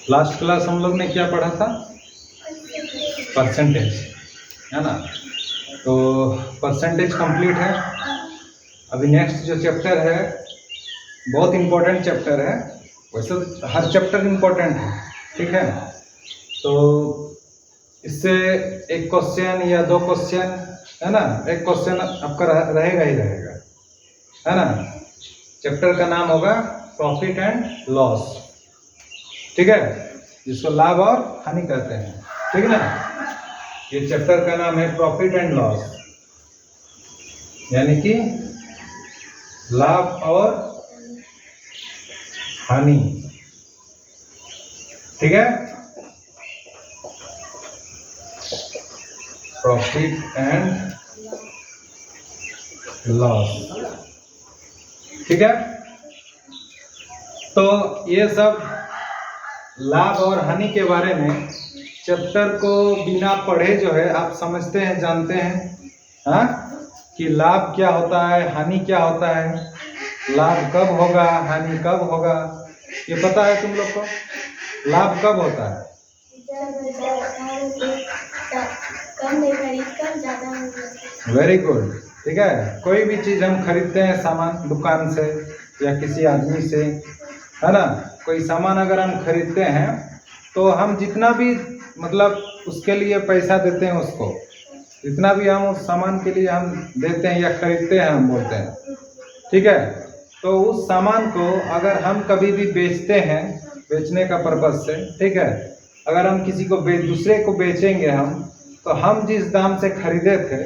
Last class हम लोग ने क्या पढ़ा था? परसेंटेज, है ना। तो परसेंटेज कंप्लीट है। अभी नेक्स्ट जो चैप्टर है बहुत इम्पोर्टेंट चैप्टर है। वैसे तो हर चैप्टर इम्पोर्टेंट है, ठीक है। तो इससे एक क्वेश्चन या दो क्वेश्चन, है ना, एक क्वेश्चन आपका रहेगा ही रहेगा, है ना। चैप्टर का नाम होगा प्रॉफिट एंड लॉस, ठीक है, जिसको लाभ और हानि कहते हैं, ठीक है ना। ये चैप्टर का नाम है प्रॉफिट एंड लॉस, यानी कि लाभ और हानि, ठीक है। प्रॉफिट एंड लॉस, ठीक है। तो ये सब लाभ और हानि के बारे में चैप्टर को बिना पढ़े जो है आप समझते हैं, जानते हैं, हाँ, कि लाभ क्या होता है, हानि क्या होता है, लाभ कब होगा, हानि कब होगा, ये पता है तुम लोग को? लाभ कब होता है? वेरी गुड, ठीक है। कोई भी चीज हम खरीदते हैं सामान दुकान से या किसी आदमी से, है ना, कोई सामान अगर हम खरीदते हैं तो हम जितना भी मतलब उसके लिए पैसा देते हैं, उसको जितना भी हम उस सामान के लिए हम देते हैं या खरीदते हैं, हम बोलते हैं, ठीक है। तो उस सामान को अगर हम कभी भी बेचते हैं, बेचने का पर्पज से, ठीक है, अगर हम किसी को दूसरे को बेचेंगे हम, तो हम जिस दाम से खरीदे थे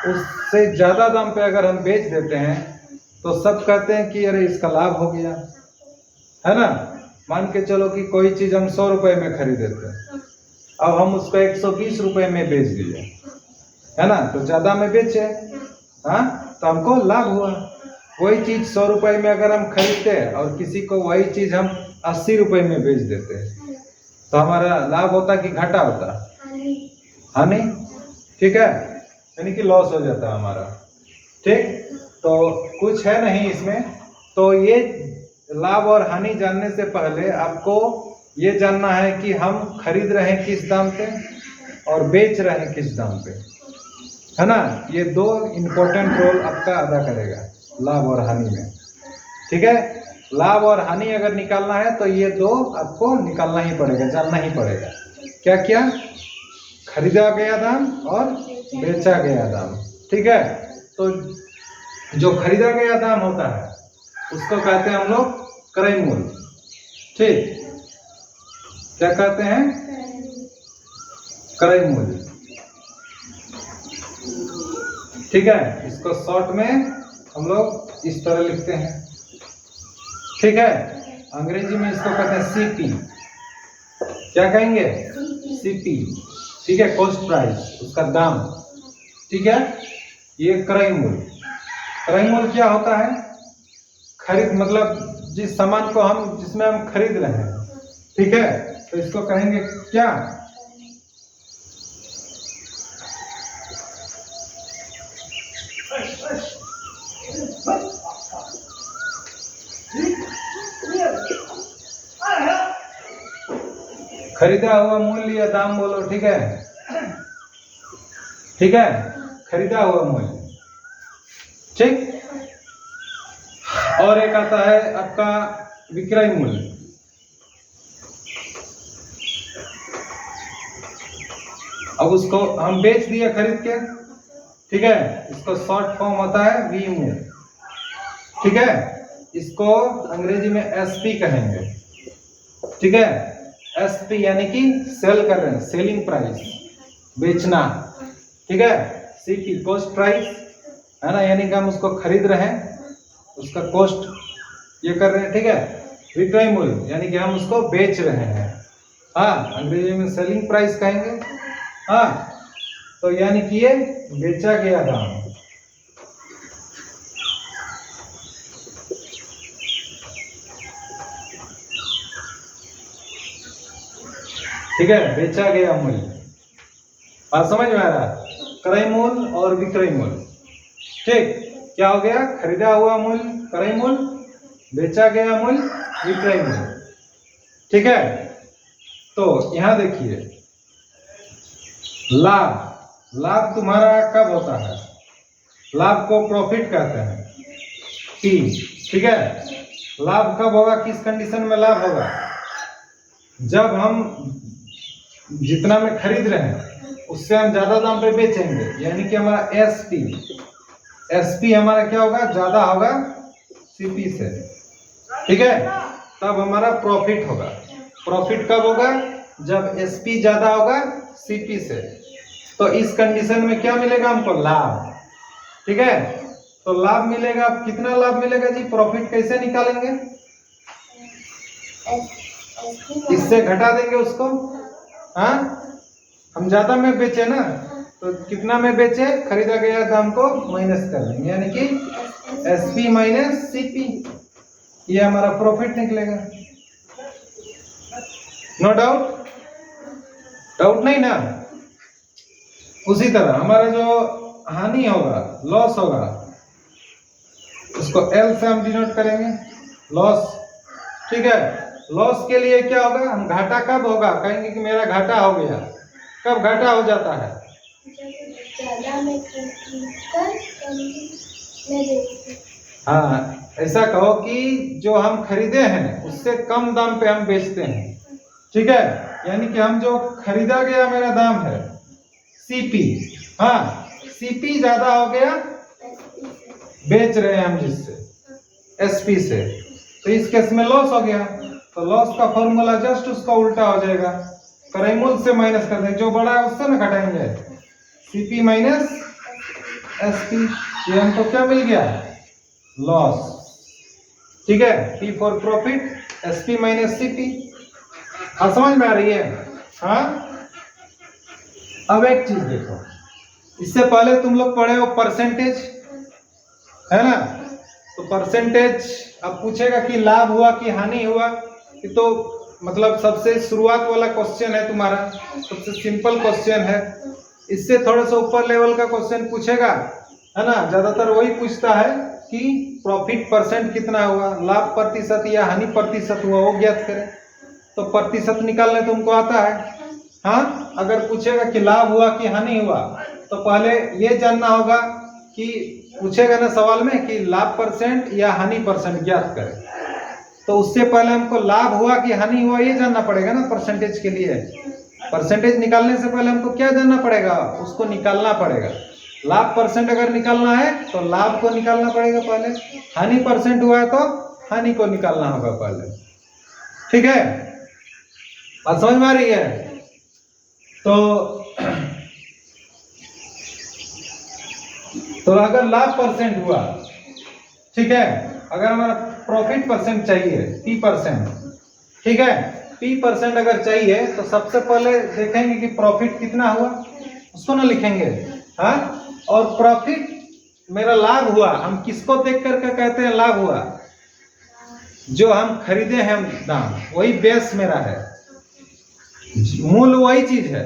उससे ज़्यादा दाम पे अगर हम बेच देते हैं तो सब कहते हैं कि अरे इसका लाभ हो गया, है ना। मान के चलो कि कोई चीज़ हम 100 रुपये में खरीदे थे, अब हम उसको 120 रुपये में बेच दिए, है ना, तो ज़्यादा में बेचे, हाँ, तो हमको लाभ हुआ। वही चीज़ 100 रुपये में अगर हम खरीदते और किसी को वही चीज़ हम 80 रुपये में बेच देते तो हमारा लाभ होता कि घाटा होता? हानि, ठीक है, यानी कि लॉस हो जाता हमारा, ठीक। तो कुछ है नहीं इसमें। तो ये लाभ और हानि जानने से पहले आपको ये जानना है कि हम खरीद रहे हैं किस दाम पे और बेच रहे हैं किस दाम पे, है ना। ये दो इम्पोर्टेंट रोल आपका अदा करेगा लाभ और हानि में, ठीक है। लाभ और हानि अगर निकालना है तो ये दो आपको निकालना ही पड़ेगा, जानना ही पड़ेगा। क्या क्या? खरीदा गया दाम और बेचा गया दाम, ठीक है। तो जो खरीदा गया दाम होता है उसको कहते हैं हम लोग क्रय मूल्य, ठीक। क्या कहते हैं? क्रय मूल्य, ठीक है। इसको शॉर्ट में हम लोग इस तरह लिखते हैं, ठीक है। अंग्रेजी में इसको कहते हैं सीपी। क्या कहेंगे? सीपी, ठीक है, कॉस्ट प्राइस, उसका दाम, ठीक है। ये क्रय मूल्य। क्रय मूल्य क्या होता है? खरीद मतलब जिस सामान को हम जिसमें हम खरीद रहे हैं, ठीक है, तो इसको कहेंगे क्या? खरीदा हुआ मूल्य या दाम बोलो, ठीक है, ठीक है, खरीदा हुआ मूल्य, ठीक। और एक आता है आपका विक्रय मूल्य। अब उसको हम बेच दिए खरीद के, ठीक है, इसको शॉर्ट फॉर्म होता है वी मूल्य, ठीक है। इसको अंग्रेजी में एसपी कहेंगे, ठीक है। एसपी यानी कि सेल कर रहे हैं, सेलिंग प्राइस, बेचना, ठीक है। सीपी कॉस्ट प्राइस, है ना, यानी कि हम उसको खरीद रहे हैं, उसका कॉस्ट ये कर रहे हैं, ठीक है। विक्रय मूल्य यानी कि हम उसको बेच रहे हैं, हाँ, अंग्रेजी में सेलिंग प्राइस कहेंगे, हाँ। तो यानी कि ये बेचा गया दाम, ठीक है, बेचा गया मूल्य। बात समझ में आ रहा है? क्रय मूल्य और विक्रय मूल्य, ठीक। क्या हो गया? खरीदा हुआ मूल्य क्रय मूल्य बेचा गया मूल्य विक्रय मूल्य। ठीक है, तो यहां देखिए लाभ तुम्हारा कब होता है? लाभ को प्रॉफिट कहते हैं P। ठीक है, लाभ कब होगा? किस कंडीशन में लाभ होगा? जब हम जितना में खरीद रहे हैं उससे हम ज्यादा दाम पे बेचेंगे, यानी कि हमारा एसपी हमारा क्या होगा? ज्यादा होगा सीपी से। ठीक है, तब हमारा प्रॉफिट होगा। प्रॉफिट कब होगा? जब एसपी ज्यादा होगा सीपी से। तो इस कंडीशन में क्या मिलेगा हमको? लाभ। ठीक है, तो लाभ मिलेगा। कितना लाभ मिलेगा जी? प्रॉफिट कैसे निकालेंगे? इससे घटा देंगे उसको। हाँ, हम ज्यादा में बेचे ना, तो कितना में बेचे? खरीदा गया दाम को माइनस कर देंगे, यानी कि एसपी माइनस सीपी, ये हमारा प्रॉफिट निकलेगा। No doubt? डाउट नहीं ना? उसी तरह हमारा जो हानि होगा, लॉस होगा, उसको एल से हम डिनोट करेंगे, लॉस। ठीक है, लॉस के लिए क्या होगा? हम घाटा कब होगा? कहेंगे कि मेरा घाटा हो गया। कब घाटा हो जाता है? हाँ, ऐसा कहो कि जो हम खरीदे हैं उससे कम दाम पे हम बेचते हैं। ठीक है, यानी कि हम जो खरीदा गया मेरा दाम है सीपी, हाँ सीपी ज्यादा हो गया, बेच रहे हैं हम जिससे एसपी से, तो इस केस में लॉस हो गया। तो लॉस का फॉर्मूला जस्ट उसका उल्टा हो जाएगा, क्रय मूल्य से माइनस कर देंगे, जो बड़ा है उससे ना घटाएंगे, सीपी माइनस एसपी। ये हमको क्या मिल गया? लॉस। ठीक है, P for profit, SP minus CP. समझ में आ रही है? हाँ, अब एक चीज देखो, इससे पहले तुम लोग पढ़े हो परसेंटेज, है ना? तो परसेंटेज अब पूछेगा कि लाभ हुआ कि हानि हुआ, ये तो मतलब सबसे शुरुआत वाला क्वेश्चन है तुम्हारा, सबसे सिंपल क्वेश्चन है। इससे थोड़ा सा ऊपर लेवल का क्वेश्चन पूछेगा, है ना? ज्यादातर वही पूछता है कि प्रॉफिट परसेंट कितना हुआ, लाभ प्रतिशत या हानि प्रतिशत हुआ, वो ज्ञात करें। तो प्रतिशत निकालने तुमको आता है? हाँ, अगर पूछेगा कि लाभ हुआ कि हानि हुआ, तो पहले ये जानना होगा कि पूछेगा ना सवाल में कि लाभ परसेंट या हानि परसेंट ज्ञात करें, तो उससे पहले हमको लाभ हुआ कि हानि हुआ ये जानना पड़ेगा ना। परसेंटेज के लिए परसेंटेज निकालने से पहले हमको क्या जानना पड़ेगा? उसको निकालना पड़ेगा। लाभ परसेंट अगर निकालना है तो लाभ को निकालना पड़ेगा पहले, हानि परसेंट हुआ है तो हानि को निकालना होगा पहले। ठीक है, बात समझ में आ रही है? तो अगर लाभ परसेंट हुआ, ठीक है, अगर हमारा प्रॉफिट परसेंट चाहिए P%, ठीक है, P% अगर चाहिए तो सबसे पहले देखेंगे कि प्रॉफिट कितना हुआ, उसको ना लिखेंगे। हाँ, और प्रॉफिट मेरा लाभ हुआ, हम किसको देख करके कहते हैं लाभ हुआ? जो हम खरीदे हैं दाम, वही बेस मेरा है, मूल वही चीज है,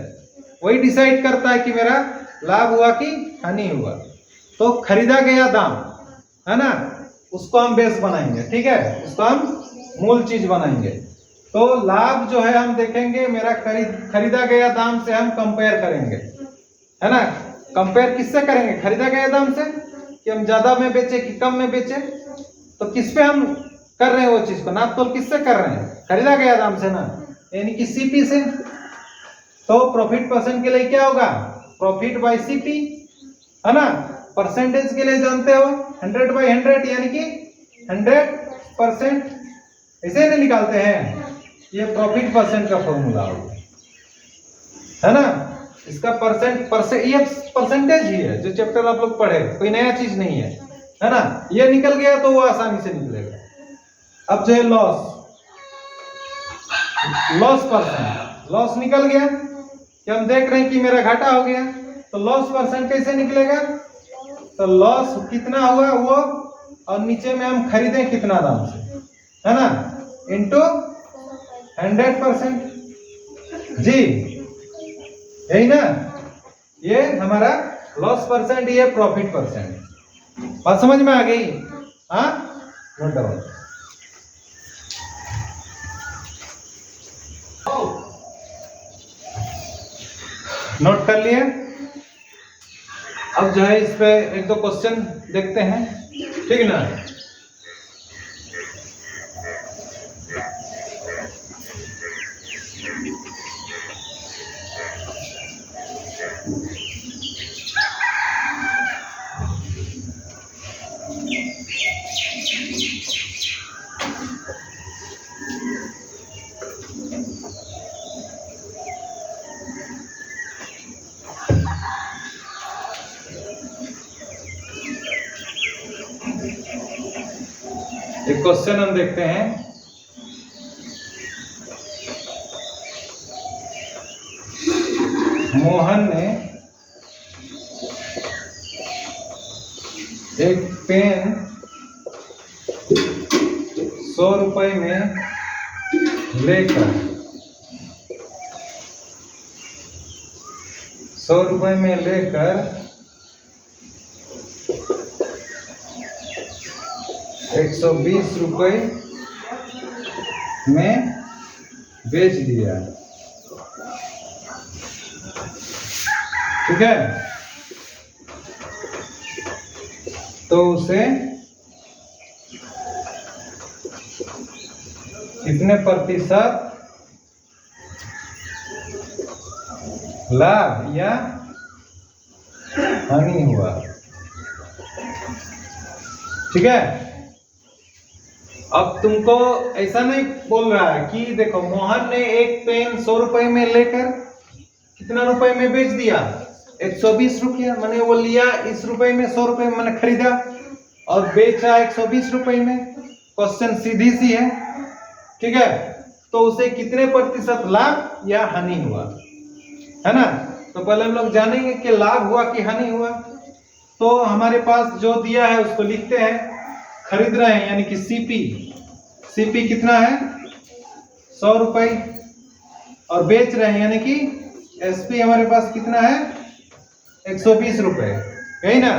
वही डिसाइड करता है कि मेरा लाभ हुआ कि हानि हुआ। तो खरीदा गया दाम, है ना, उसको हम बेस बनाएंगे। ठीक है, उसको हम मूल चीज बनाएंगे। तो लाभ जो है हम देखेंगे मेरा खरीदा गया दाम से हम कंपेयर करेंगे, है ना? कंपेयर किससे करेंगे? खरीदा गया दाम से, कि हम ज्यादा में बेचे कि कम में बेचे। तो किस पे हम कर रहे हैं वो चीज को? नाप तोल किससे कर रहे हैं? खरीदा गया दाम से ना, यानी कि सीपी से। तो प्रॉफिट परसेंट के लिए क्या होगा? प्रॉफिट बाय सीपी, है ना? परसेंटेज के लिए जानते हो 100/100, यानी कि 100%, ऐसे नहीं निकालते हैं। ये प्रॉफिट परसेंट का फॉर्मूला होगा, है ना? इसका परसेंट ये परसेंटेज ही है जो चैप्टर आप लोग पढ़े, कोई नया चीज नहीं है ना? ये निकल गया तो वो आसानी से निकलेगा। अब जो है लॉस परसेंट, लॉस निकल गया कि हम देख रहे हैं कि मेरा घाटा हो गया, तो लॉस परसेंट कैसे निकलेगा? तो लॉस कितना हुआ वो, और नीचे में हम खरीदे कितना दाम से, है ना, इनटू 100%। जी यही ना, ये हमारा लॉस परसेंट, ये प्रॉफिट परसेंट। बात समझ में आ गई? हाँ, नोट डाउन। नोट कर लिए। अब जो है इस पे एक दो क्वेश्चन देखते हैं, ठीक ना। एक क्वेश्चन हम देखते हैं। मोहन ने एक पेन 100 रुपए में लेकर 100 रुपए में लेकर 120 रुपए में बेच दिया, ठीक है। तो उसे कितने प्रतिशत लाभ या हानि हुआ, ठीक है। अब तुमको ऐसा नहीं बोल रहा है कि देखो मोहन ने एक पेन 100 रुपए में लेकर कितना रुपए में बेच दिया, 120 रुपया। मैंने वो लिया इस रुपए में, 100 रुपए में मैंने खरीदा और बेचा 120 रुपए में। क्वेश्चन सीधी सी है, ठीक है। तो उसे कितने प्रतिशत लाभ या हानि हुआ, है ना। तो पहले हम लोग जानेंगे कि लाभ हुआ कि हानि हुआ। तो हमारे पास जो दिया है उसको लिखते हैं। खरीद रहे हैं यानी कि सीपी कितना है 100 रुपए, और बेच रहे हैं यानी कि एसपी हमारे पास कितना है 120 रुपए, यही ना।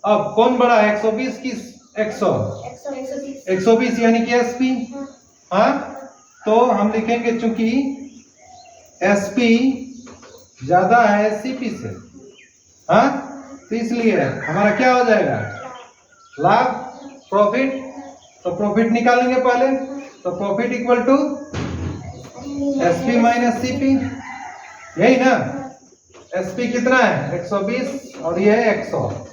अब कौन बड़ा है 120 की 120 यानी कि एसपी। हाँ, तो हम लिखेंगे चूंकि एसपी ज्यादा है सीपी से, हाँ, तो इसलिए हमारा क्या हो जाएगा लाभ, प्रॉफिट। तो प्रॉफिट निकालेंगे पहले, तो profit equal to SP minus CP, यही ना। एसपी कितना है 120 और ये है 100,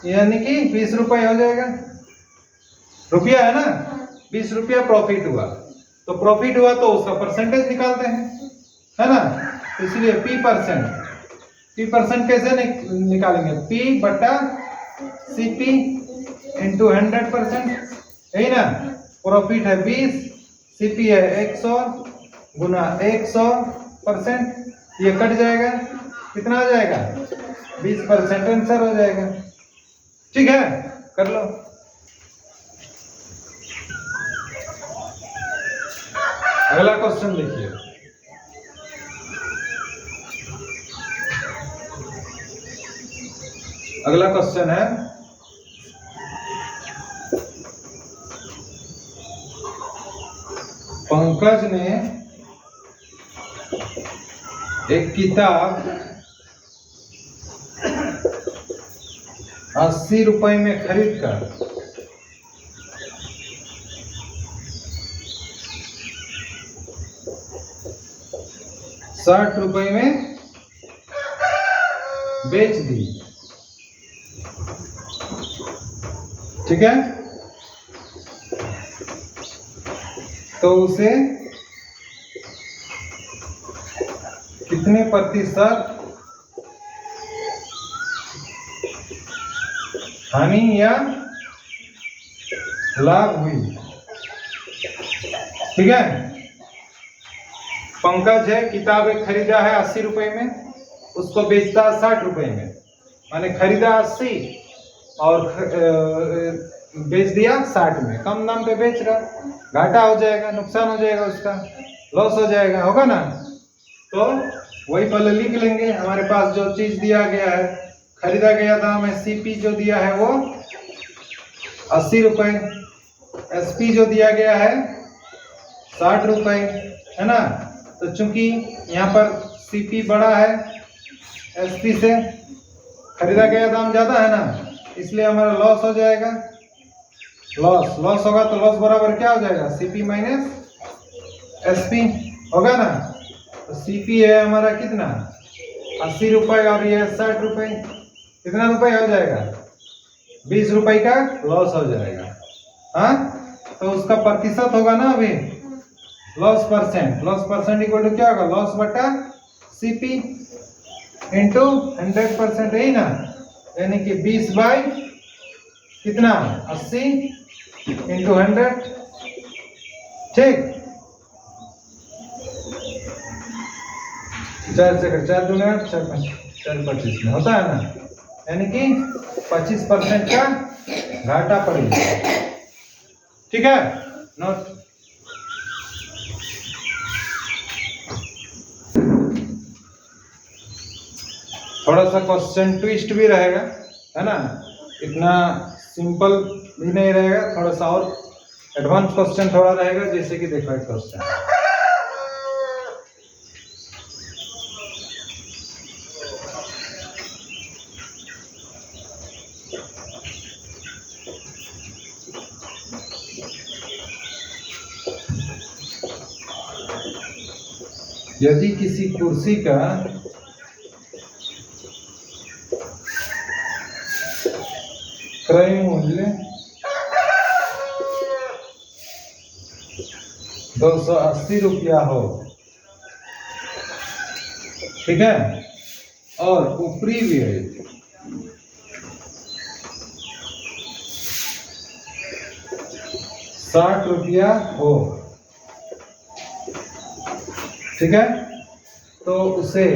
यानी कि 20 रुपए हो जाएगा। रुपया है ना, 20 रुपया प्रॉफिट हुआ। तो प्रॉफिट हुआ तो उसका परसेंटेज निकालते हैं, है ना। तो इसलिए पी परसेंट कैसे निकालेंगे, पी बटा सीपी इंटू 100%, यही ना। प्रॉफिट है 20, सीपी है 100 गुना 100%, ये कट जाएगा, कितना आ जाएगा 20% आंसर हो जाएगा, ठीक है। कर लो। अगला क्वेश्चन देखिए। अगला क्वेश्चन है पंकज ने एक किताब 80 रुपए में खरीद कर 60 रुपए में बेच दी, ठीक है। तो उसे कितने प्रतिशत हानि या लाभ हुई, ठीक है। पंकज है, किताब एक खरीदा है 80 रुपए में, उसको बेचता है 60 रुपए में। मैंने खरीदा 80 और बेच दिया 60 में, कम दाम पे बेच रहा, घाटा हो जाएगा, नुकसान हो जाएगा, उसका लॉस हो जाएगा, होगा ना। तो वही पहले लिख लेंगे। हमारे पास जो चीज दिया गया है, खरीदा गया दाम है, सीपी जो दिया है वो 80 रुपए, एसपी जो दिया गया है 60 रुपए, है ना। तो चूंकि यहाँ पर सीपी बड़ा है एसपी से खरीदा गया दाम ज़्यादा है ना, इसलिए हमारा लॉस हो जाएगा। लॉस होगा तो लॉस बराबर क्या हो जाएगा, सीपी माइनस एसपी होगा ना। तो सीपी है हमारा कितना, 80 रुपये और ये 60 रुपये, कितना रुपये हो जाएगा, 20 रुपये का लॉस हो जाएगा। हाँ, तो उसका प्रतिशत होगा ना अभी, लॉस परसेंट इक्वल टू क्या होगा, लॉस बटा सीपी इंटू 100%, यही ना, यानी कि 20 बाई कितना 80 इंटू 100, ठीक। 4 दूने 8, 4 25 में होता है ना, यानी कि 25% का घाटा पड़ेगा, ठीक है। नोट थोड़ा सा क्वेश्चन ट्विस्ट भी रहेगा, है ना, इतना सिंपल भी नहीं रहेगा, थोड़ा सा और एडवांस क्वेश्चन थोड़ा रहेगा। जैसे कि देखो एक क्वेश्चन, यदि किसी कुर्सी का क्रय मूल्य 280 रुपया हो, ठीक है, और ऊपरी व्यय 60 रुपया हो, ठीक है, तो उसे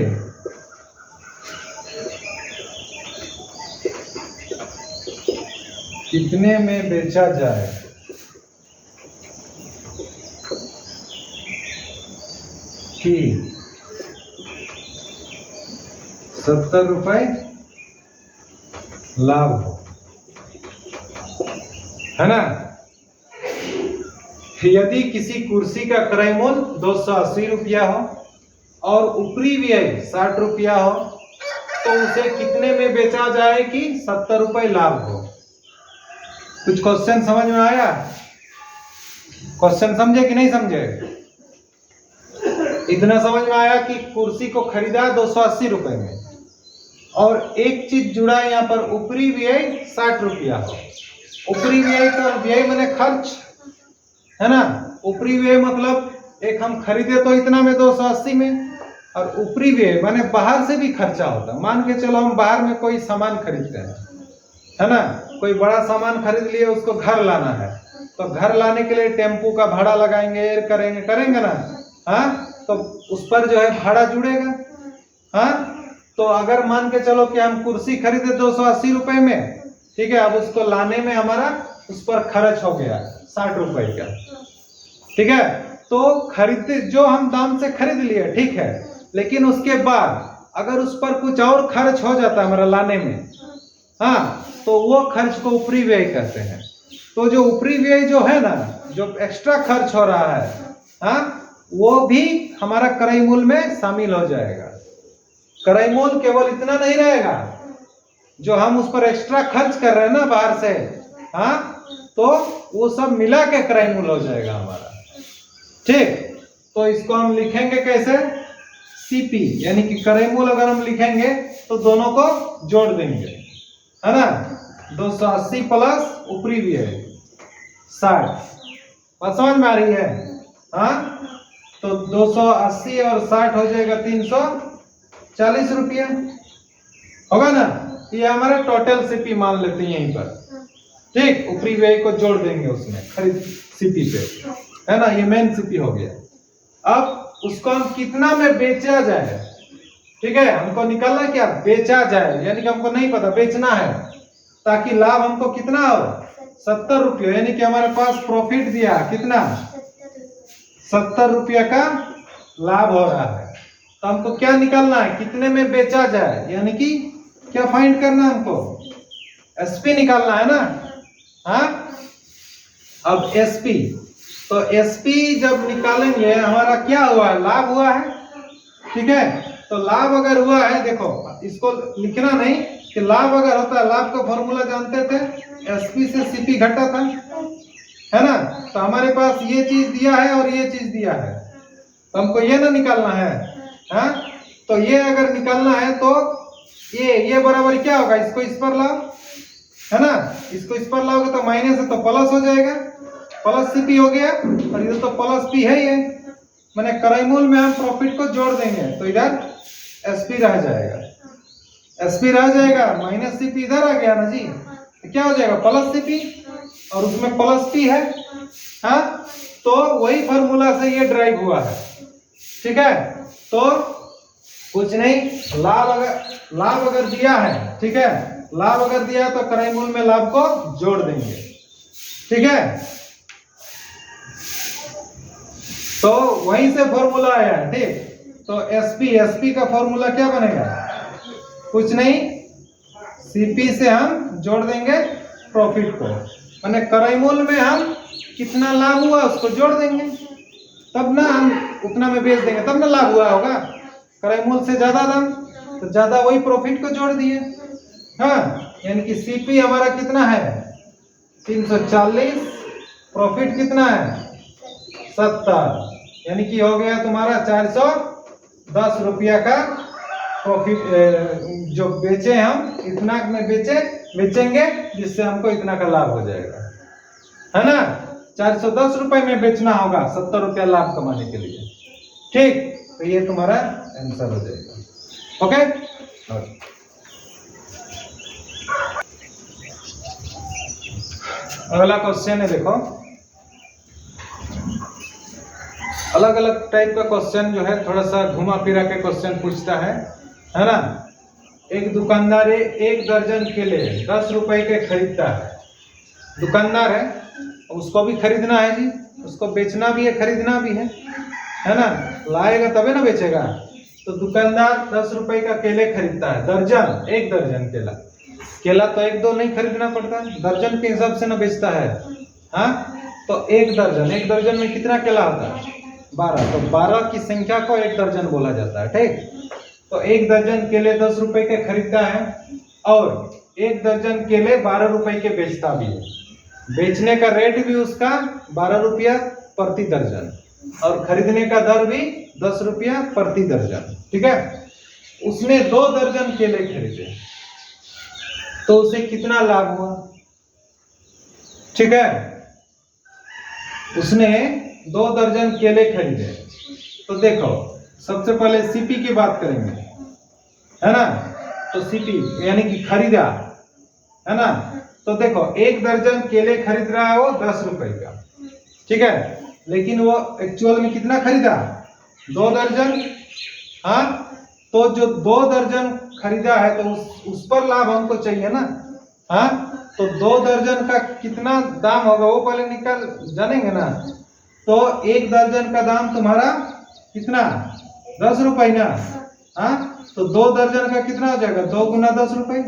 कितने में बेचा जाए, कि 70 रुपये लाभ हो, है ना। यदि किसी कुर्सी का क्रय मूल्य 280 रुपया हो और ऊपरी व्यय 60 रुपया हो, तो उसे कितने में बेचा जाए कि 70 रुपये लाभ हो। कुछ क्वेश्चन समझ में आया, क्वेश्चन समझे कि नहीं समझे। इतना समझ में आया कि कुर्सी को खरीदा 280 रुपए में और एक चीज जुड़ा यहाँ पर, ऊपरी व्यय 60 रुपया हो। ऊपरी व्यय तो व्यय मैंने खर्च, है ना, ऊपरी व्यय मतलब एक हम खरीदे तो इतना में 280 में, और ऊपरी व्यय माने बाहर से भी खर्चा होता है। मान के चलो हम बाहर में कोई सामान खरीदते हैं, है ना, कोई बड़ा सामान खरीद लिए, उसको घर लाना है, तो घर लाने के लिए टेम्पू का भाड़ा लगाएंगे, करेंगे ना, हाँ, तो उस पर जो है भाड़ा जुड़ेगा। हाँ, तो अगर मान के चलो कि हम कुर्सी खरीदे 280 रुपए में, ठीक है, अब उसको लाने में हमारा उस पर खर्च हो गया 60 रुपए का, ठीक है। तो खरीदते जो हम दाम से खरीद लिए, ठीक है, लेकिन उसके बाद अगर उस पर कुछ और खर्च हो जाता है हमारा लाने में, हाँ, तो वो खर्च को ऊपरी व्यय कहते हैं। तो जो ऊपरी व्यय जो है ना, जो एक्स्ट्रा खर्च हो रहा है, हाँ, वो भी हमारा क्रय मूल्य में शामिल हो जाएगा। क्रय मूल्य केवल इतना नहीं रहेगा, जो हम उस पर एक्स्ट्रा खर्च कर रहे हैं ना बाहर से, हाँ, तो वो सब मिला के क्रय मूल्य हो जाएगा हमारा, ठीक। तो इसको हम लिखेंगे कैसे, सीपी, यानी कि क्रय मूल्य अगर हम लिखेंगे तो दोनों को जोड़ देंगे, है ना, 280 प्लस ऊपरी व्यय 60, बात समझ में आ रही है। हाँ, तो 280 और 60 हो जाएगा 340 रुपया, होगा ना। ये हमारा टोटल सीपी मान लेते हैं यहीं पर, ठीक। ऊपरी व्यय को जोड़ देंगे उसमें खरीद सीपी पे, है ना, ये मेन सीपी हो गया। अब उसको हम कितना में बेचा जाए, ठीक है, हमको निकालना क्या, बेचा जाए, यानी कि हमको नहीं पता, बेचना है, ताकि लाभ हमको कितना हो, 70 रुपये, यानी कि हमारे पास प्रॉफिट दिया कितना, 70 रुपया का लाभ हो रहा है। तो हमको क्या निकालना है, कितने में बेचा जाए, यानी कि क्या फाइंड करना है हमको, एसपी निकालना है ना। हाँ, अब एसपी, तो एसपी जब निकालेंगे हमारा क्या हुआ है, लाभ हुआ है, ठीक है। तो लाभ अगर हुआ है, देखो इसको लिखना नहीं कि लाभ अगर होता है, लाभ का फॉर्मूला जानते थे, एसपी से सीपी घटा था, है ना। तो हमारे पास ये चीज दिया है और ये चीज दिया है, तो हमको ये ना निकालना है, हाँ। तो ये अगर निकालना है तो ये बराबर क्या होगा, इसको इस पर लाओ, है ना। इसको इस पर लाओगे तो माइनस है तो प्लस हो जाएगा, प्लस सीपी हो गया, और इधर तो प्लस पी है ही, मैंने क्रयमूल में हम प्रॉफिट को जोड़ देंगे तो इधर एसपी रह जाएगा, एसपी रह जाएगा, माइनस सीपी इधर आ गया ना जी, तो क्या हो जाएगा प्लस सीपी, और उसमें प्लस पी है, हाँ। तो वही फॉर्मूला से ये ड्राइव हुआ है, ठीक है। तो कुछ नहीं, लाभ अगर दिया है, ठीक है, लाभ अगर दिया तो क्रयमूल में लाभ को जोड़ देंगे, ठीक है। तो वहीं से फॉर्मूला आया है, ठीक। तो एसपी का फॉर्मूला क्या बनेगा, कुछ नहीं, सीपी से हम जोड़ देंगे प्रॉफिट को, माने क्रयमूल में हम कितना लाभ हुआ उसको जोड़ देंगे, तब ना हम उतना में बेच देंगे, तब ना लाभ हुआ होगा। क्रयमूल से ज्यादा दाम तो ज्यादा वही प्रॉफिट को जोड़ दिए, हाँ। यानी कि सीपी हमारा कितना है 340, प्रॉफिट कितना है 70, यानी कि हो गया तुम्हारा 410 रुपया का प्रॉफिट। जो बेचे हम इतना में बेचेंगे जिससे हमको इतना का लाभ हो जाएगा, है ना। 410 रुपए में बेचना होगा 70 रुपया लाभ कमाने के लिए, ठीक। तो ये तुम्हारा आंसर हो जाएगा, ओके। अगला क्वेश्चन है, देखो अलग अलग टाइप का क्वेश्चन जो है थोड़ा सा घुमा फिरा के क्वेश्चन पूछता है ना। एक दुकानदार एक दर्जन केले 10 रुपए के खरीदता है, दुकानदार है, उसको भी खरीदना है जी, उसको बेचना भी है खरीदना भी है ना, लाएगा तबे ना बेचेगा। तो दुकानदार 10 रुपए का केले खरीदता है, दर्जन, एक दर्जन केला तो एक दो नहीं खरीदना पड़ता, दर्जन के हिसाब से ना बेचता है, हाँ। तो एक दर्जन में कितना केला होता है 12, तो 12 की संख्या को एक दर्जन बोला जाता है, ठीक। तो एक दर्जन केले 10 रुपए के खरीदता है और एक दर्जन केले 12 रुपए के बेचता भी है, बेचने का रेट भी उसका 12 रुपया प्रति दर्जन और खरीदने का दर भी 10 रुपया प्रति दर्जन, ठीक है। उसने 2 दर्जन केले खरीदे तो उसे कितना लाभ हुआ, ठीक है। उसने 2 दर्जन केले खरीदे, तो देखो सबसे पहले सीपी की बात करेंगे, है ना। तो सीपी यानी कि खरीदा, है ना। तो देखो एक दर्जन केले खरीद रहा है वो 10 रुपए का, ठीक है, लेकिन वो एक्चुअल में कितना खरीदा 2 दर्जन, हाँ। तो जो 2 दर्जन खरीदा है तो उस पर लाभ हमको चाहिए ना, हाँ। तो 2 दर्जन का कितना दाम होगा वो पहले निकाल जानेंगे ना। तो एक दर्जन का दाम तुम्हारा कितना 10 रुपए ना, हाँ। तो 2 दर्जन का कितना हो जाएगा 2 गुना 10 रुपए,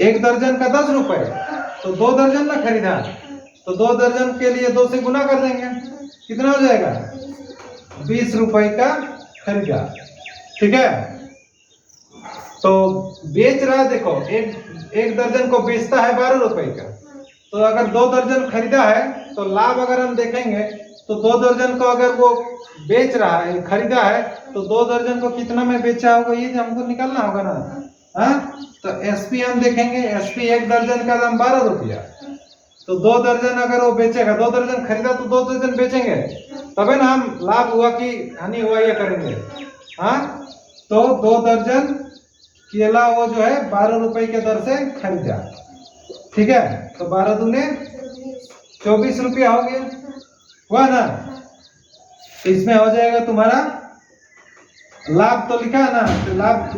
एक दर्जन का 10 रुपए, तो 2 दर्जन ना खरीदा, तो 2 दर्जन के लिए 2 से गुना कर देंगे, कितना हो जाएगा 20 रुपए का खरीदा, ठीक है। तो बेच रहा, देखो एक दर्जन को बेचता है 12 रुपए का, तो अगर 2 दर्जन खरीदा है तो लाभ अगर हम देखेंगे तो 2 दर्जन को अगर वो बेच रहा है खरीदा है तो 2 दर्जन को कितना में बेचा होगा ये हमको निकालना होगा ना, हाँ। तो एसपी हम देखेंगे, एसपी एक दर्जन का दाम 12 रुपया, तो 2 दर्जन अगर वो बेचेगा, 2 दर्जन खरीदा तो 2 दर्जन बेचेंगे, तबे ना हम लाभ हुआ कि हानि हुआ ये करेंगे, हाँ। तो 2 दर्जन केला वो जो है 12 रुपए के दर से खरीदा, ठीक है। तो 12 दूने 24 रुपया हो गया, हुआ ना। तो इसमें हो जाएगा तुम्हारा लाभ, तो लिखा है ना, तो लाभ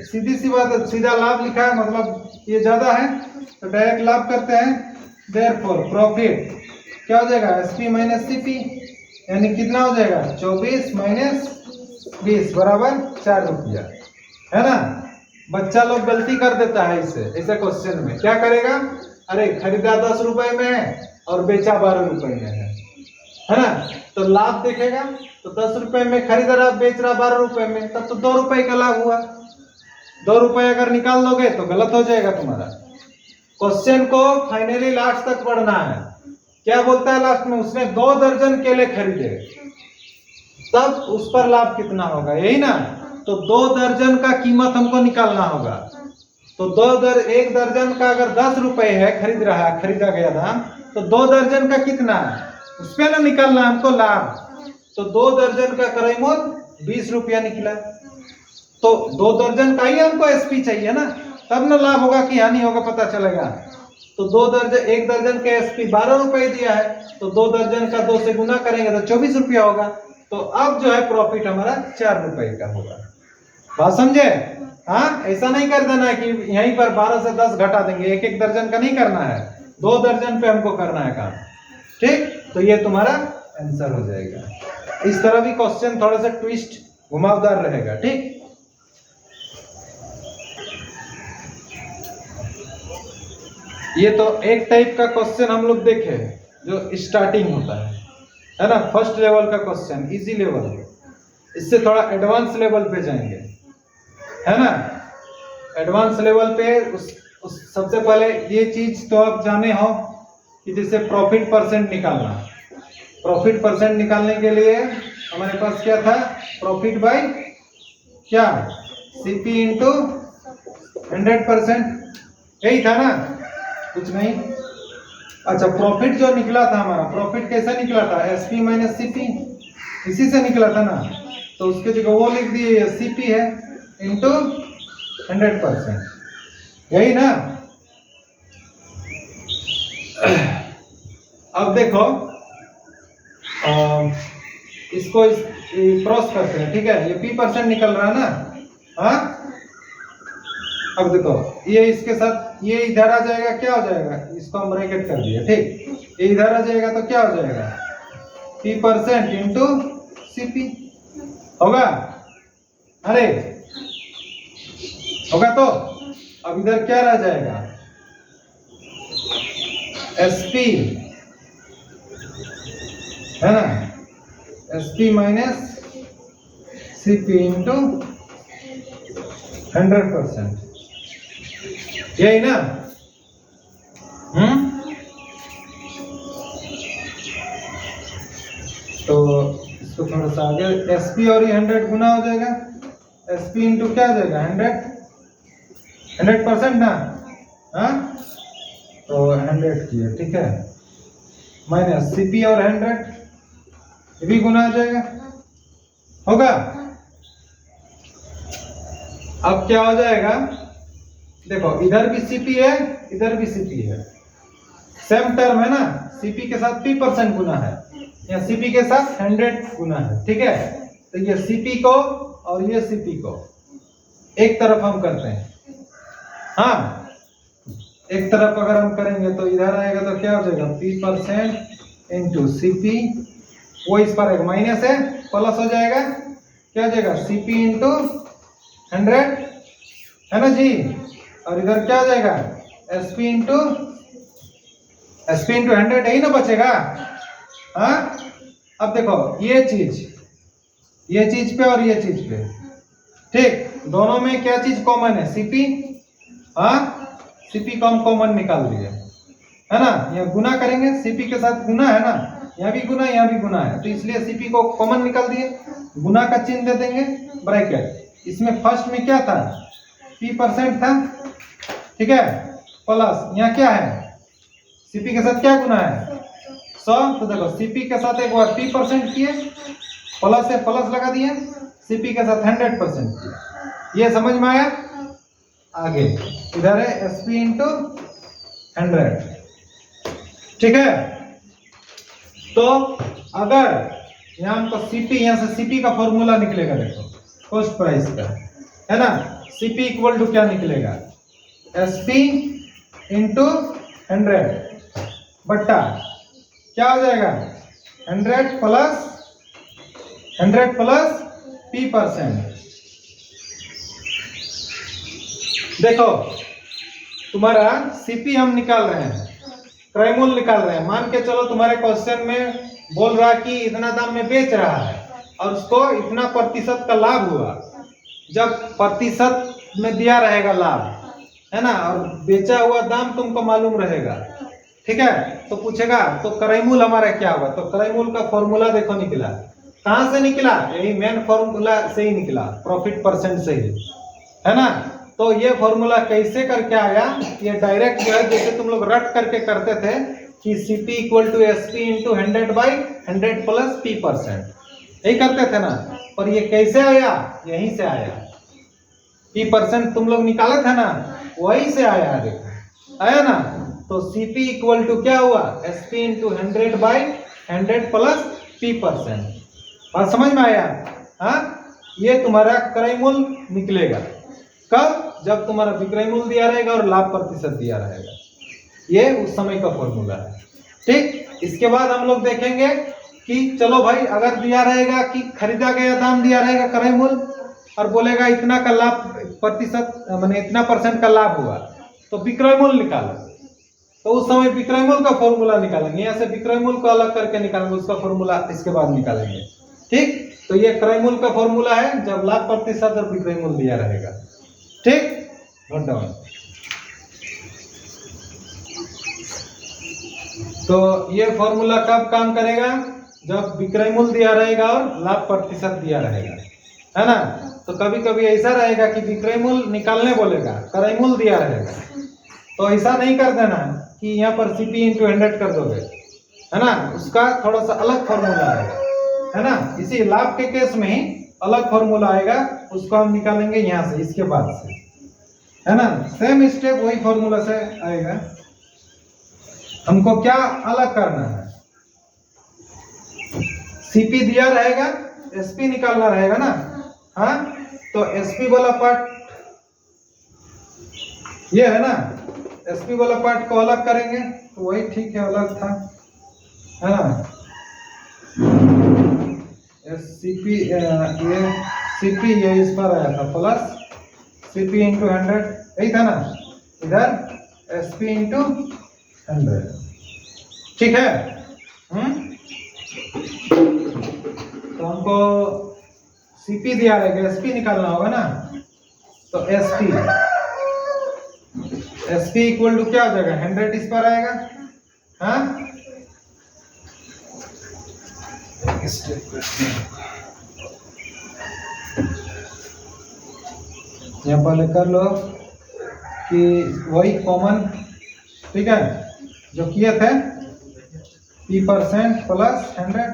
सीधी सी बात, सीधा लाभ लिखा है, मतलब ये ज्यादा है तो डायरेक्ट लाभ करते हैं। देयरफॉर प्रॉफिट क्या हो जाएगा एसपी माइनस सीपी, यानी कितना हो जाएगा 24 माइनस 20 बराबर 4 रुपया, है ना। बच्चा लोग गलती कर देता है इससे, ऐसे क्वेश्चन में क्या करेगा, अरे खरीदा 10 रुपए में और बेचा 12 रुपए में है ना। तो लाभ देखेगा तो 10 रुपए में खरीद रहा बेच रहा 12 रुपए में, तब तो 2 रुपए का लाभ हुआ, ₹2 अगर निकाल दोगे तो गलत हो जाएगा तुम्हारा। क्वेश्चन को फाइनली लास्ट तक पढ़ना है। क्या बोलता है लास्ट में? उसने 2 दर्जन केले खरीदे, तब उस पर लाभ कितना होगा, यही ना। तो 2 दर्जन का कीमत हमको निकालना होगा। तो 1 दर्जन का अगर ₹10 है, खरीदा गया दाम, तो 2 दर्जन का कितना है, उस पर ना निकालना हमको लाभ। तो 2 दर्जन का करीमोल ₹20 निकला। तो 2 दर्जन का ही हमको एसपी चाहिए ना, तब ना लाभ होगा कि हानि होगा पता चलेगा। तो 1 दर्जन के एसपी ₹12 दिया है, तो 2 दर्जन का 2 से गुना करेंगे तो ₹24 होगा। तो अब जो है प्रॉफिट हमारा ₹4 का होगा। बात समझे? हाँ, ऐसा नहीं कर देना कि यहीं पर 12 से 10 घटा देंगे, 1 दर्जन का नहीं करना है, 2 दर्जन पे हमको करना है काम। ठीक, तो ये तुम्हारा आंसर हो जाएगा। इस तरह भी क्वेश्चन थोड़ा सा ट्विस्ट घुमावदार रहेगा। ठीक, ये तो एक टाइप का क्वेश्चन हम लोग देखे जो स्टार्टिंग होता है ना, फर्स्ट लेवल का क्वेश्चन, इजी लेवल। इससे थोड़ा एडवांस लेवल पे जाएंगे, है ना। एडवांस लेवल पे उस सबसे पहले ये चीज तो आप जाने हो कि जैसे प्रॉफिट परसेंट निकालना। प्रॉफिट परसेंट निकालने के लिए हमारे पास क्या था? प्रॉफिट बाय क्या? सीपी इंटू 100%, यही था ना, कुछ नहीं। अच्छा, प्रॉफिट जो निकला था हमारा, प्रॉफिट कैसा निकला था? एसपी माइनस सीपी, इसी से निकला था ना। तो उसके जगह वो लिख दिए, सीपी है इंटू 100%, यही ना। अब देखो, इसको क्रॉस करते हैं, ठीक है। ये p% निकल रहा है ना, हाँ। अब देखो, ये इसके साथ ये इधर आ जाएगा, क्या हो जाएगा? इसको हम ब्रैकेट कर दिए, ठीक। ये इधर आ जाएगा तो क्या हो जाएगा? p% इंटू सीपी होगा। अरे होगा। तो अब इधर क्या रह जाएगा? एसपी, है ना, एसपी माइनस सीपी इंटू 100%, यही ना। तो इसको थोड़ा सा आगे, एसपी और ये 100 गुना हो जाएगा, एसपी इंटू क्या हो जाएगा? 100% ना, हाँ। तो 100 किया, ठीक है, माइनस सीपी और 100, ये भी गुना हो जाएगा, होगा। अब क्या हो जाएगा? देखो, इधर भी सीपी है, इधर भी सीपी है, सेम टर्म है ना। सीपी के साथ p% गुना है, या सीपी के साथ 100 गुना है, ठीक है। तो ये सीपी को और ये सीपी को एक तरफ हम करते हैं, हाँ। एक तरफ अगर हम करेंगे तो इधर आएगा तो क्या हो जाएगा? p% इंटू सीपी, वो इस पर एक माइनस है, प्लस हो जाएगा, क्या हो जाएगा? सीपी इंटू 100, है ना जी। और इधर क्या हो जाएगा? एसपी इंटू 100, यही ना बचेगा, हाँ। अब देखो, ये चीज पे और ये चीज पे, ठीक, दोनों में क्या चीज कॉमन है? सीपी, हाँ। सीपी को हम कॉमन निकाल दिए, है ना। यहाँ गुना करेंगे, सीपी के साथ गुना है ना, यहाँ भी गुना, यहाँ भी गुना है, तो इसलिए सीपी को कॉमन निकाल दिए, गुना का चिन्ह दे देंगे, ब्रैकेट। इसमें फर्स्ट में क्या था? p% था, ठीक है, प्लस यहाँ क्या है? सीपी के साथ क्या गुना है? 100। तो देखो, सीपी के साथ एक बार p% किए, प्लस से प्लस लगा दिए, सीपी के साथ 100% किए। ये समझ में आया? आगे इधर है एसपी इंटू 100, ठीक है। तो अगर यहाँ हमको सीपी, यहाँ से सीपी का फॉर्मूला निकलेगा, देखो, कॉस्ट प्राइस का, है ना। सीपी इक्वल टू क्या निकलेगा? एसपी इंटू 100 बट्टा क्या हो जाएगा? 100 प्लस p%। देखो, तुम्हारा सीपी हम निकाल रहे हैं, क्रयमूल्य निकाल रहे हैं। मान के चलो तुम्हारे क्वेश्चन में बोल रहा कि इतना दाम में बेच रहा है और उसको इतना प्रतिशत का लाभ हुआ। जब प्रतिशत में दिया रहेगा लाभ, है ना, और बेचा हुआ दाम तुमको मालूम रहेगा, ठीक है। तो पूछेगा तो क्रय मूल्य हमारा क्या होगा, तो क्रय मूल्य का फॉर्मूला देखो निकला, कहां से निकला, यही मेन फॉर्मूला से ही निकला, प्रॉफिट परसेंट से ही, है ना। तो ये फॉर्मूला कैसे करके आया, ये डायरेक्ट जो है जैसे तुम लोग रट करके करते थे कि CP = SP × 100/100 + P%, यही करते थे ना। पर ये कैसे आया, यहीं से आया, P% तुम लोग निकाले थे ना, वहीं से आया, देखो आया ना। तो CP = क्या हुआ, SP × 100/100 + P%। बात समझ में आया, हाँ। ये तुम्हारा क्रय मूल्य निकलेगा कब, जब तुम्हारा विक्रय मूल्य दिया रहेगा और लाभ प्रतिशत दिया रहेगा, ये उस समय का फॉर्मूला है, ठीक। इसके बाद हम लोग देखेंगे कि चलो भाई, अगर दिया रहेगा कि खरीदा गया दाम दिया रहेगा क्रय मूल्य और बोलेगा इतना का लाभ प्रतिशत, माने इतना % का लाभ हुआ, तो विक्रय मूल्य निकालो, तो उस समय विक्रय मूल्य का फॉर्मूला निकालेंगे, यहाँ से विक्रय मूल्य को अलग करके निकालेंगे, उसका फॉर्मूला इसके बाद निकालेंगे, ठीक। तो ये क्रय मूल्य का फॉर्मूला है जब लाभ प्रतिशत और विक्रय मूल्य दिया रहेगा, ठीक। Note down. तो ये फॉर्मूला कब काम करेगा, जब विक्रय मूल्य दिया रहेगा और लाभ प्रतिशत दिया रहेगा, है ना। तो कभी कभी ऐसा रहेगा कि विक्रय मूल्य निकालने बोलेगा, क्रय मूल्य दिया रहेगा, तो ऐसा नहीं कर देना कि यहाँ पर CP × 100 कर दोगे, है ना, उसका थोड़ा सा अलग फॉर्मूला है ना। इसी लाभ के केस में ही अलग फॉर्मूला आएगा, उसको हम निकालेंगे यहाँ से, इसके बाद से, है ना। सेम स्टेप वही फॉर्मूला से आएगा। हमको क्या अलग करना है, CP दिया रहेगा, SP निकालना रहेगा ना, हाँ। तो SP वाला पार्ट ये है ना, SP वाला पार्ट को अलग करेंगे, तो वही ठीक है, अलग था, है ना। CP ये CP ये इस पर आया था, प्लस CP × 100, यही था ना, इधर SP × 100, ठीक है। तो हमको CP दिया रहेगा, SP निकालना होगा ना, तो SP = क्या हो जाएगा, 100 इस पर आएगा, हाँ। यहाँ पहले कर लो कि वही कॉमन, ठीक है, जो किए थे P% + 100,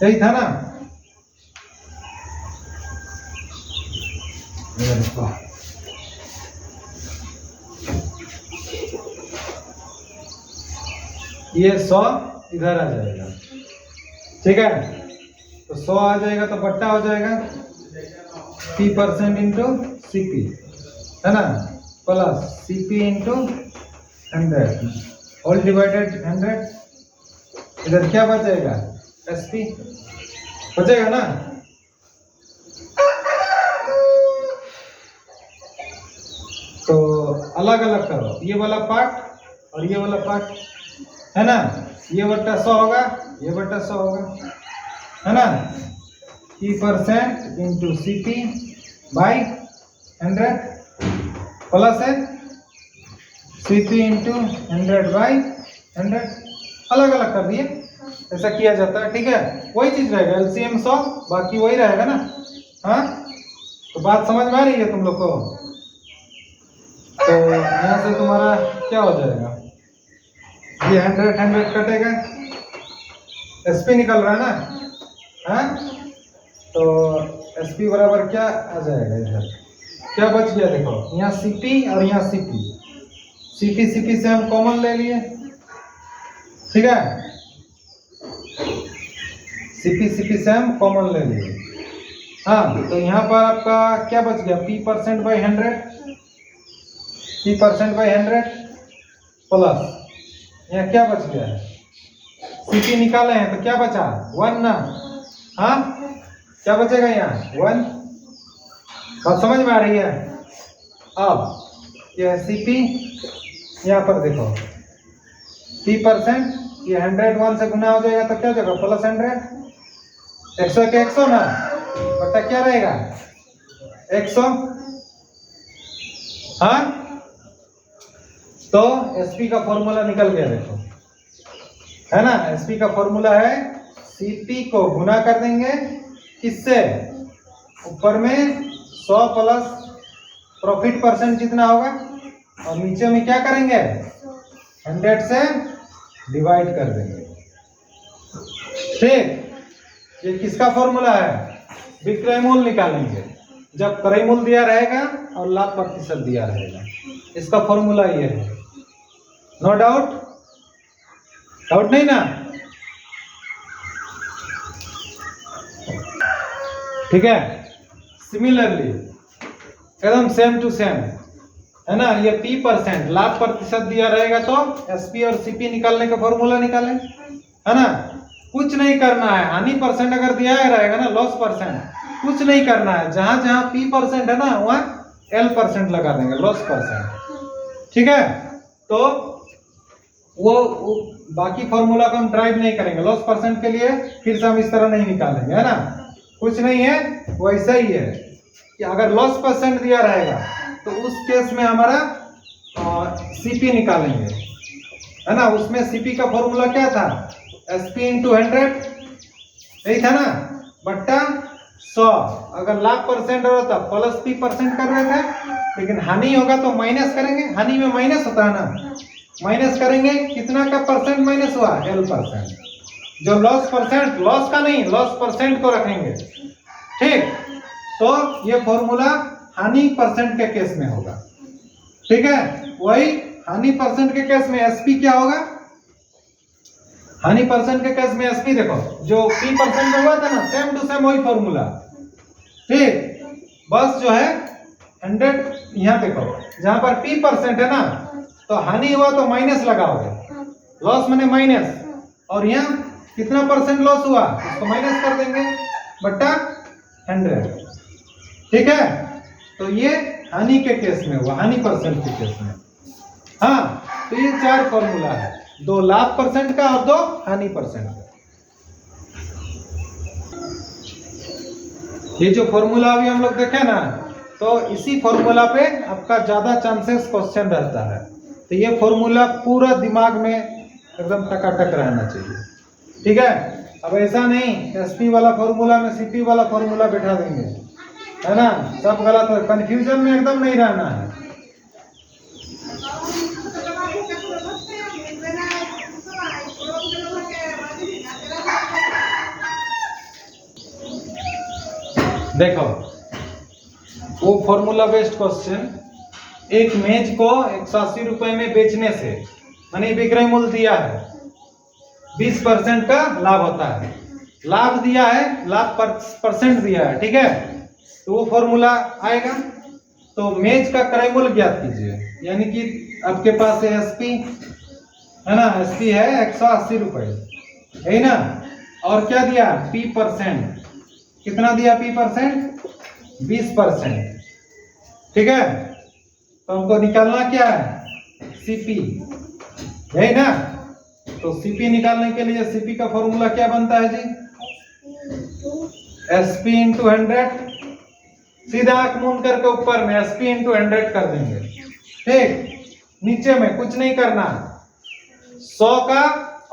यही था ना। ये 100 इधर आ जाएगा, ठीक है। तो 100 आ जाएगा तो बट्टा हो जाएगा P% × CP, है ना, प्लस CP × 100 होल डिवाइडेड 100, इधर क्या बचेगा, SP बचेगा ना। तो अलग अलग करो, ये वाला पार्ट और ये वाला पार्ट, है ना। ये बट्टा 100 होगा, ये बट्टा 100 होगा, है ना। P% × CP/100 प्लस है CP × 100/100, अलग अलग कर दिए, ऐसा किया जाता है, ठीक है। वही चीज रहेगा, LCM 100, बाकी वही रहेगा ना, हाँ। तो बात समझ में आ रही है तुम लोग को। तो यहाँ से तुम्हारा क्या हो जाएगा, ये 100 कटेगा, SP निकल रहा है ना, हाँ। तो SP बराबर क्या आ जाएगा, इधर क्या बच गया, देखो यहाँ CP और यहाँ CP से हम कॉमन ले लिए, ठीक है। CP से हम कॉमन ले लिए, हाँ। तो यहाँ पर आपका क्या बच गया, P%/100 प्लस यहाँ क्या बच गया है, CP निकाले हैं तो क्या बचा, 1 ना, हाँ। क्या बचेगा यहाँ, 1। बात समझ में आ रही है। अब यह CP, यहाँ पर देखो P%, ये 100 1 से गुना हो जाएगा तो क्या हो जाएगा, +100, 100 के 100 ना, बट्टा क्या रहेगा, 100, हाँ, तो एसपी का फॉर्मूला निकल गया देखो, है ना। एसपी का फॉर्मूला है सीपी को गुना कर देंगे किससे, ऊपर में 100 प्लस प्रॉफिट परसेंट जितना होगा, और नीचे में क्या करेंगे 100 से डिवाइड कर देंगे। ठीक, ये किसका फॉर्मूला है, विक्रय मूल्य निकालेंगे जब क्रय मूल्य दिया रहेगा और लाभ प्रतिशत दिया रहेगा। इसका फॉर्मूला ये है। नो डाउट, डाउट नहीं ना। ठीक है, सिमिलरली एकदम सेम टू सेम, है ना। ये P% लाभ प्रतिशत दिया रहेगा तो एसपी और सीपी निकालने का फॉर्मूला निकालें, है ना। कुछ नहीं करना है, हानि परसेंट अगर दिया रहेगा ना, लॉस परसेंट, कुछ नहीं करना है। जहां जहां P% है ना वहां L% लगा देंगे, लॉस परसेंट। ठीक है, तो वो बाकी फॉर्मूला को हम ड्राइव नहीं करेंगे। लॉस परसेंट के लिए फिर से हम इस तरह नहीं निकालेंगे, है ना। कुछ नहीं है, वैसा ही है कि अगर लॉस परसेंट दिया रहेगा तो उस केस में हमारा सीपी निकालेंगे, है ना। उसमें सीपी का फॉर्मूला क्या था, एसपी इंटू 100, यही था ना, बट्टा 100। अगर लाभ परसेंट होता प्लस P% कर रहे थे, लेकिन हानि होगा तो माइनस करेंगे। हानि में माइनस होता है ना, माइनस करेंगे। कितना का परसेंट माइनस हुआ, L%। जो लॉस परसेंट, लॉस का नहीं, लॉस परसेंट को रखेंगे। ठीक, तो ये फॉर्मूला हानि परसेंट के केस में होगा। ठीक है, वही हानि परसेंट के केस में एसपी क्या होगा, हानि परसेंट के केस में एसपी देखो जो P% में हुआ था ना, सेम टू सेम वही फॉर्मूला। ठीक, बस जो है 100, यहाँ देखो जहां पर P% है ना, तो हानि हुआ तो माइनस लगाओगे, लॉस मैंने माइनस, और यहाँ कितना परसेंट लॉस हुआ उसको माइनस कर देंगे बट्टा 100। ठीक है, तो ये हानि के केस में हुआ, हानि परसेंट के केस में। हाँ, तो ये 4 फॉर्मूला है, 2 लाभ परसेंट का और 2 हानि परसेंट का। ये जो फॉर्मूला अभी हम लोग देखे ना, तो इसी फॉर्मूला पे आपका ज्यादा चांसेस क्वेश्चन रहता है। तो ये फॉर्मूला पूरा दिमाग में एकदम टकाटक रहना चाहिए। ठीक है, अब ऐसा नहीं एसपी वाला फॉर्मूला में सीपी वाला फॉर्मूला बैठा देंगे, है ना, सब गलत है। कंफ्यूजन में एकदम नहीं रहना है। देखो वो फॉर्मूला बेस्ड क्वेश्चन, एक मेज को 180 रुपए में बेचने से, मैंने विक्रय मूल्य दिया है, 20% का लाभ होता है। लाभ दिया है, लाभ परसेंट दिया है। ठीक है, तो वो फॉर्मूला आएगा। तो मेज का क्रय मूल्य ज्ञात कीजिए, यानी कि आपके पास है एसपी, है ना, एसपी है 180 रुपए, है ना, और क्या दिया P%, कितना दिया P%, 20%। ठीक है, तो हमको निकालना क्या है, सीपी, है ना। तो सीपी निकालने के लिए सीपी का फॉर्मूला क्या बनता है जी, एसपी इंटू 100, सीधा आंख मूंद करके ऊपर में एसपी इंटू 100 कर देंगे। ठीक, नीचे में कुछ नहीं करना, 100 का,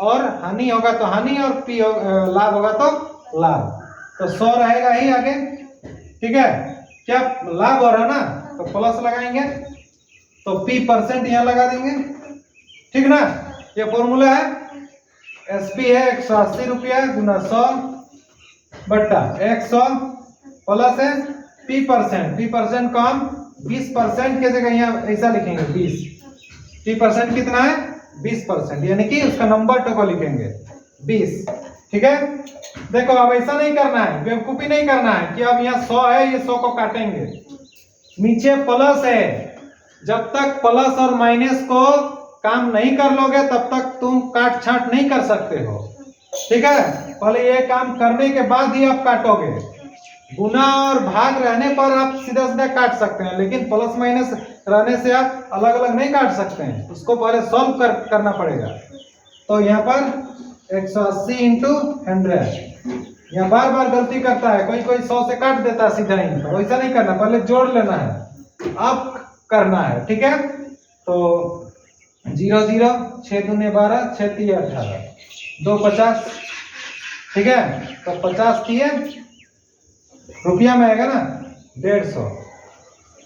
और हानि होगा तो हानि, और पी लाभ होगा तो लाभ, तो 100 रहेगा ही आगे। ठीक है, क्या लाभ हो रहा ना, तो प्लस लगाएंगे, तो P% यहां लगा देंगे। ठीक ना, ये फॉर्मूला है, एसपी है 180 रुपया गुना 100 बट्टा 100 प्लस है P% को हम 20% के जगह यहाँ ऐसा लिखेंगे 20, P% कितना है 20%, यानी कि उसका नंबर टोको लिखेंगे 20। ठीक है, देखो अब ऐसा नहीं करना है, बेवकूफी नहीं करना है कि अब यहाँ 100 है, ये 100 को काटेंगे, नीचे प्लस है, जब तक प्लस और माइनस को काम नहीं कर लोगे तब तक तुम काट छांट नहीं कर सकते हो। ठीक है, पहले ये काम करने के बाद ही आप काटोगे। गुना और भाग रहने पर आप सीधा सीधा काट सकते हैं, लेकिन प्लस माइनस रहने से आप अलग अलग नहीं काट सकते हैं, उसको पहले सॉल्व करना पड़ेगा। तो यहाँ पर 180 इंटू 100, यहाँ बार बार गलती करता है, कोई कोई 100 से काट देता है सीधा ही, तो वैसा नहीं करना, पहले जोड़ लेना है। अब करना है। ठीक है, तो 0 0 6 दूने 12 6 3 18 2 50। ठीक है, तो 50 दिए रुपया में आएगा ना 150।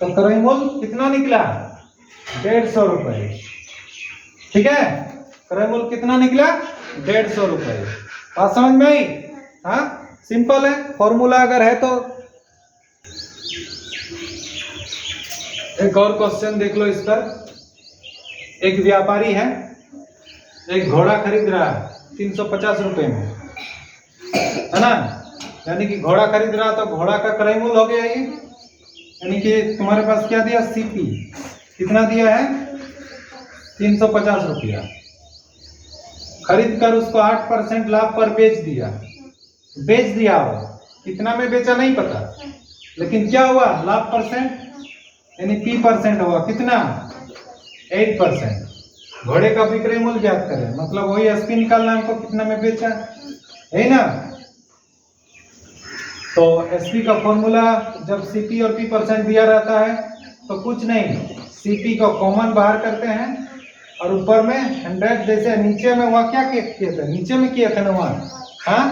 तो क्रय मूल्य कितना निकला 150 रुपए। ठीक है, क्रय मूल्य कितना निकला 150 रुपए। बात समझ में आई? हाँ, सिंपल है। फॉर्मूला अगर है तो एक और क्वेश्चन देख लो इस पर। एक व्यापारी है, एक घोड़ा खरीद रहा है 350 रुपए में, है ना। यानी कि घोड़ा खरीद रहा तो घोड़ा का क्रय मूल्य हो गया ये। यानी कि तुम्हारे पास क्या दिया सीपी, कितना दिया है 350 रुपया। खरीद कर उसको 8% लाभ पर बेच दिया। बेच दिया हो, कितना में बेचा नहीं पता, लेकिन क्या हुआ लाभ परसेंट यानी पी परसेंट हुआ। कितना 8%। घोड़े का विक्रय मूल्य ज्ञात करें, मतलब वही एसपी निकालना हमको, कितना में बेचा है ना। तो एसपी का फॉर्मूला जब सीपी और पी परसेंट दिया रहता है तो कुछ नहीं, सीपी को कॉमन बाहर करते हैं और ऊपर में 100, जैसे नीचे में वहाँ क्या किए थे, नीचे में किए थे ना वहाँ, हाँ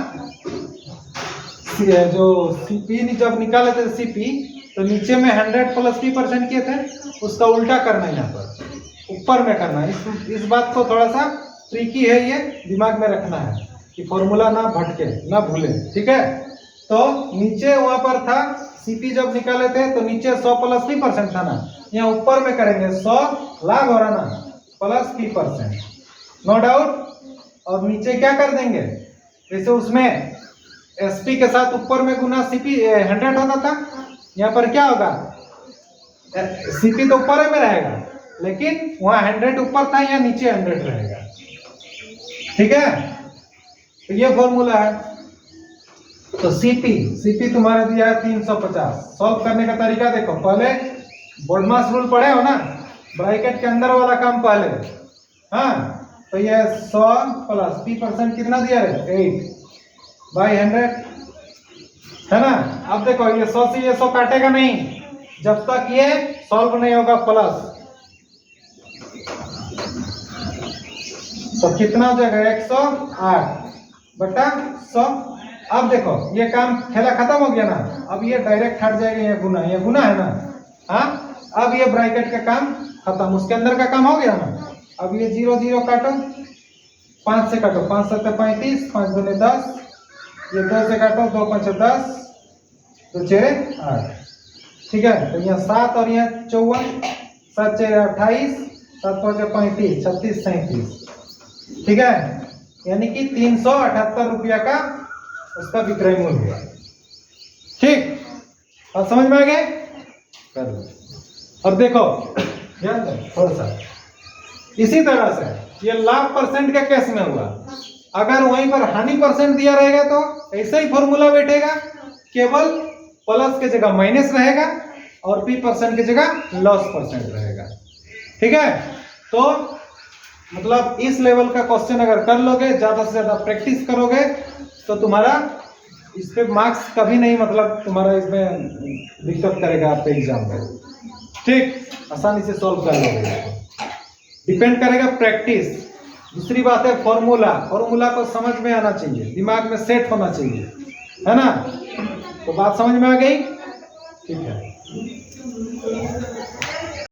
जो सीपी जब निकाले थे सीपी, तो नीचे में 100 प्लस पी परसेंट किए थे, उसका उल्टा करना है यहाँ पर, ऊपर में करना है। इस बात को थोड़ा सा ट्रिकी है, ये दिमाग में रखना है कि फॉर्मूला ना भटके ना भूले। ठीक है, तो नीचे वहां पर था सीपी जब निकाले थे तो नीचे 100 प्लस पी परसेंट था ना, यहाँ ऊपर में करेंगे 100 लाभ हो रहा ना plus P percent, no doubt. और नीचे क्या कर देंगे, जैसे उसमें एसपी के साथ ऊपर में गुना सीपी 100 होता था, यहाँ पर क्या होगा सीपी तो ऊपर में रहेगा, लेकिन वहाँ 100 ऊपर था, यहाँ नीचे 100 रहेगा। ठीक है, तो ये फॉर्मूला है। तो सीपी तुम्हारे दिया है 350। सॉल्व करने का तरीका देखो, पहले बोडमास रूल पढ़े हो ना, ब्रैकेट के अंदर वाला काम पहले। हाँ, तो ये 100 प्लस पी परसेंट कितना दिया है 8/100, है ना। अब देखो ये 100 से ये 100 काटेगा नहीं जब तक ये सॉल्व नहीं होगा प्लस। तो कितना हो जाएगा 108/100। अब देखो ये काम खेला खत्म हो गया ना, अब ये डायरेक्ट हट जाएगा, ये गुना है ना। हाँ, अब ये ब्रैकेट का काम खत्म, उसके अंदर का काम हो गया ना। अब ये 0 0 काटो, 5 से काटो, 5 7 35, 5 दूने 10, ये 2 से काटो, 2 5 10, 2 6 8। ठीक है, तो यहाँ 7 और यहाँ 54, 7 6 28, 7 5 35, 36 37। ठीक है, यानी कि 378 रुपया का उसका विक्रय मूल्य हुआ। ठीक, और समझ में आ गए, कर लो। और देखो ध्यान दो थोड़ा सा, इसी तरह से ये लाभ परसेंट के केस में हुआ, अगर वहीं पर हानि परसेंट दिया रहेगा तो ऐसे ही फॉर्मूला बैठेगा, केवल प्लस के जगह माइनस रहेगा और पी परसेंट की जगह लॉस परसेंट रहेगा। ठीक है, तो मतलब इस लेवल का क्वेश्चन अगर कर लोगे, ज्यादा से ज्यादा प्रैक्टिस करोगे, तो तुम्हारा इस पे मार्क्स कभी नहीं, मतलब तुम्हारा इसमें दिक्कत करेगा आपके एग्जाम में। ठीक, आसानी से सॉल्व कर लोगे, डिपेंड करेगा प्रैक्टिस। दूसरी बात है फॉर्मूला को समझ में आना चाहिए, दिमाग में सेट होना चाहिए, है ना। तो बात समझ में आ गई? ठीक है।